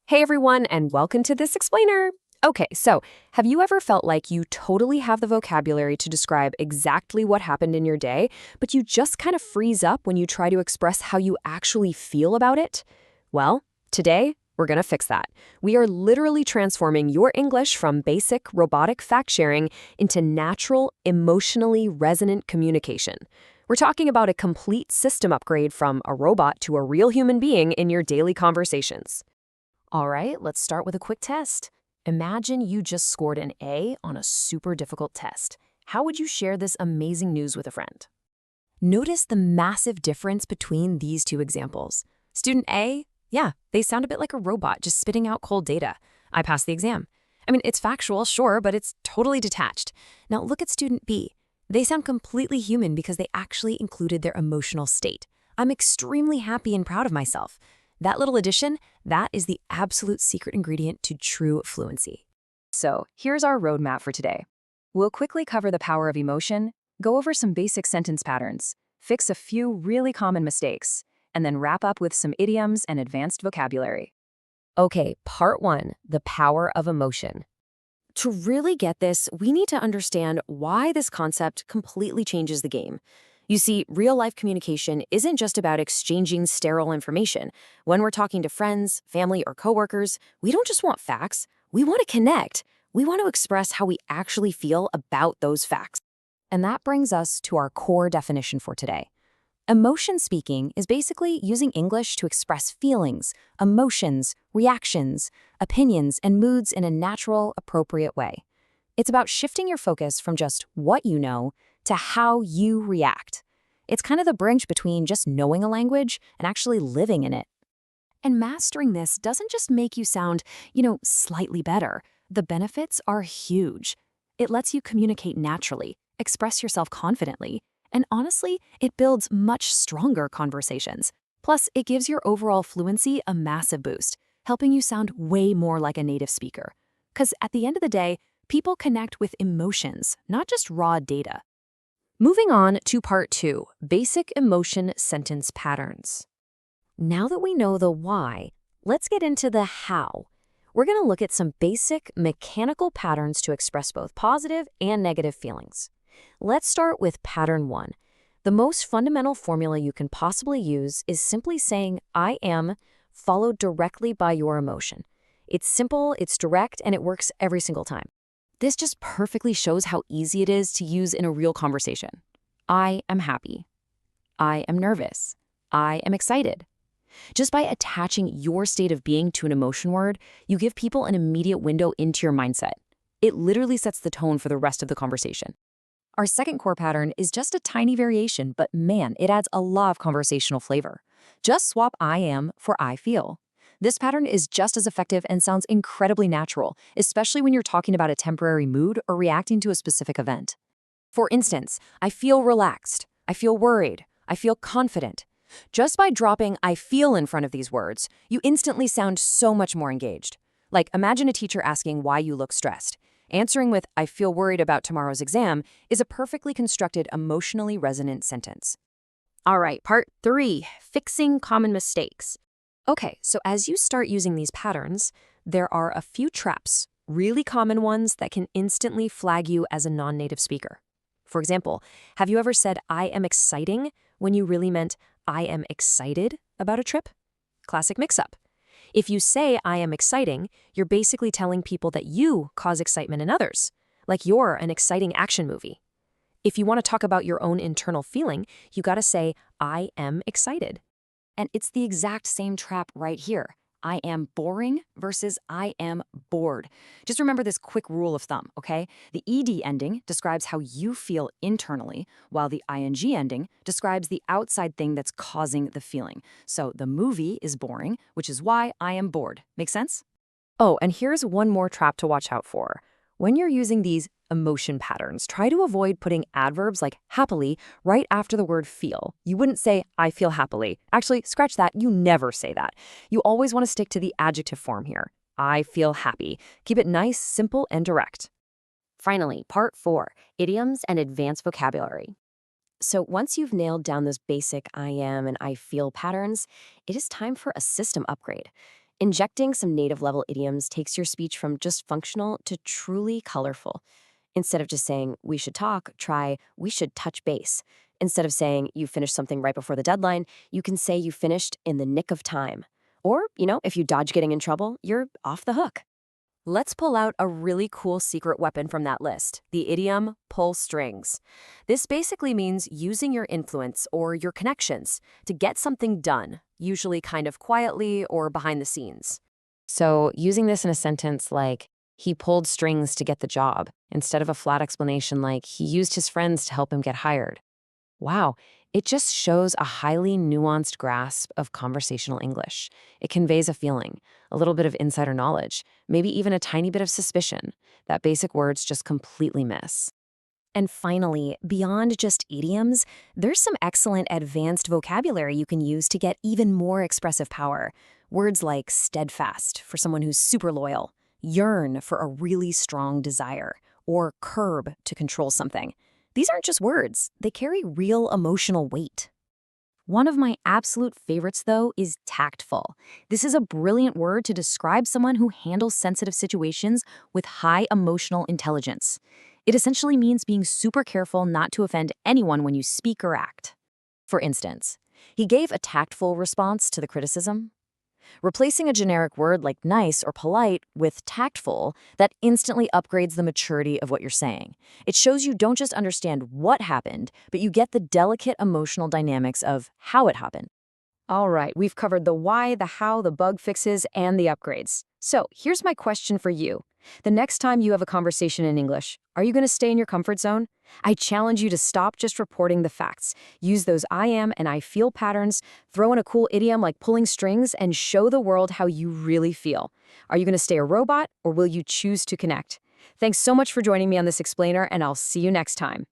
Hey everyone, and welcome to this explainer. Okay, so have you ever felt like you totally have the vocabulary to describe exactly what happened in your day, but you just kind of freeze up when you try to express how you actually feel about it? Well, today we're going to fix that. We are literally transforming your English from basic robotic fact sharing into natural, emotionally resonant communication. We're talking about a complete system upgrade from a robot to a real human being in your daily conversations. All right, let's start with a quick test. Imagine you just scored an A on a super difficult test. How would you share this amazing news with a friend? Notice the massive difference between these two examples. Student A, yeah, they sound a bit like a robot just spitting out cold data. I passed the exam. I mean, it's factual, sure, but it's totally detached. Now look at student B. They sound completely human because they actually included their emotional state. I'm extremely happy and proud of myself. That little addition, that is the absolute secret ingredient to true fluency. So here's our roadmap for today. We'll quickly cover the power of emotion, go over some basic sentence patterns, fix a few really common mistakes, and then wrap up with some idioms and advanced vocabulary. Okay, part one, the power of emotion. To really get this, we need to understand why this concept completely changes the game. You see, real-life communication isn't just about exchanging sterile information. When we're talking to friends, family, or coworkers, we don't just want facts. We want to connect. We want to express how we actually feel about those facts. And that brings us to our core definition for today. Emotion speaking is basically using English to express feelings, emotions, reactions, opinions, and moods in a natural, appropriate way. It's about shifting your focus from just what you know to how you react. It's kind of the bridge between just knowing a language and actually living in it. And mastering this doesn't just make you sound, slightly better. The benefits are huge. It lets you communicate naturally, express yourself confidently, and honestly, it builds much stronger conversations. Plus, it gives your overall fluency a massive boost, helping you sound way more like a native speaker. Because at the end of the day, people connect with emotions, not just raw data. Moving on to part two, basic emotion sentence patterns. Now that we know the why, let's get into the how. We're going to look at some basic mechanical patterns to express both positive and negative feelings. Let's start with pattern one. The most fundamental formula you can possibly use is simply saying I am, followed directly by your emotion. It's simple, it's direct, and it works every single time. This just perfectly shows how easy it is to use in a real conversation. I am happy. I am nervous. I am excited. Just by attaching your state of being to an emotion word, you give people an immediate window into your mindset. It literally sets the tone for the rest of the conversation. Our second core pattern is just a tiny variation, but man, it adds a lot of conversational flavor. Just swap I am for I feel. This pattern is just as effective and sounds incredibly natural, especially when you're talking about a temporary mood or reacting to a specific event. For instance, I feel relaxed, I feel worried, I feel confident. Just by dropping I feel in front of these words, you instantly sound so much more engaged. Like, imagine a teacher asking why you look stressed. Answering with I feel worried about tomorrow's exam is a perfectly constructed, emotionally resonant sentence. All right, part three, fixing common mistakes. Okay, so as you start using these patterns, there are a few traps, really common ones that can instantly flag you as a non-native speaker. For example, have you ever said I am exciting when you really meant I am excited about a trip? Classic mix-up. If you say I am exciting, you're basically telling people that you cause excitement in others, like you're an exciting action movie. If you want to talk about your own internal feeling, you got to say I am excited. And it's the exact same trap right here. I am boring versus I am bored. Just remember this quick rule of thumb, okay? The ed ending describes how you feel internally, while the ing ending describes the outside thing that's causing the feeling. So the movie is boring, which is why I am bored. Make sense? Oh, and here's one more trap to watch out for. When you're using these emotion patterns, try to avoid putting adverbs like happily right after the word feel. You wouldn't say, I feel happily. Actually, scratch that. You never say that. You always want to stick to the adjective form here. I feel happy. Keep it nice, simple, and direct. Finally, part four, idioms and advanced vocabulary. So once you've nailed down those basic I am and I feel patterns, it is time for a system upgrade. Injecting some native-level idioms takes your speech from just functional to truly colorful. Instead of just saying, we should talk, try, we should touch base. Instead of saying, you finished something right before the deadline, you can say you finished in the nick of time. Or, if you dodge getting in trouble, you're off the hook. Let's pull out a really cool secret weapon from that list, the idiom pull strings. This basically means using your influence or your connections to get something done, usually kind of quietly or behind the scenes. So, using this in a sentence like, he pulled strings to get the job, instead of a flat explanation like, he used his friends to help him get hired. Wow, it just shows a highly nuanced grasp of conversational English. It conveys a feeling, a little bit of insider knowledge, maybe even a tiny bit of suspicion that basic words just completely miss. And finally, beyond just idioms, there's some excellent advanced vocabulary you can use to get even more expressive power. Words like steadfast for someone who's super loyal, yearn for a really strong desire, or curb to control something. These aren't just words, they carry real emotional weight. One of my absolute favorites, though, is tactful. This is a brilliant word to describe someone who handles sensitive situations with high emotional intelligence. It essentially means being super careful not to offend anyone when you speak or act. For instance, he gave a tactful response to the criticism. Replacing a generic word like nice or polite with tactful, that instantly upgrades the maturity of what you're saying. It shows you don't just understand what happened, but you get the delicate emotional dynamics of how it happened. All right, we've covered the why, the how, the bug fixes, and the upgrades. So here's my question for you. The next time you have a conversation in English, are you going to stay in your comfort zone? I challenge you to stop just reporting the facts. Use those I am and I feel patterns, throw in a cool idiom like pulling strings, and show the world how you really feel. Are you going to stay a robot, or will you choose to connect? Thanks so much for joining me on this explainer, and I'll see you next time.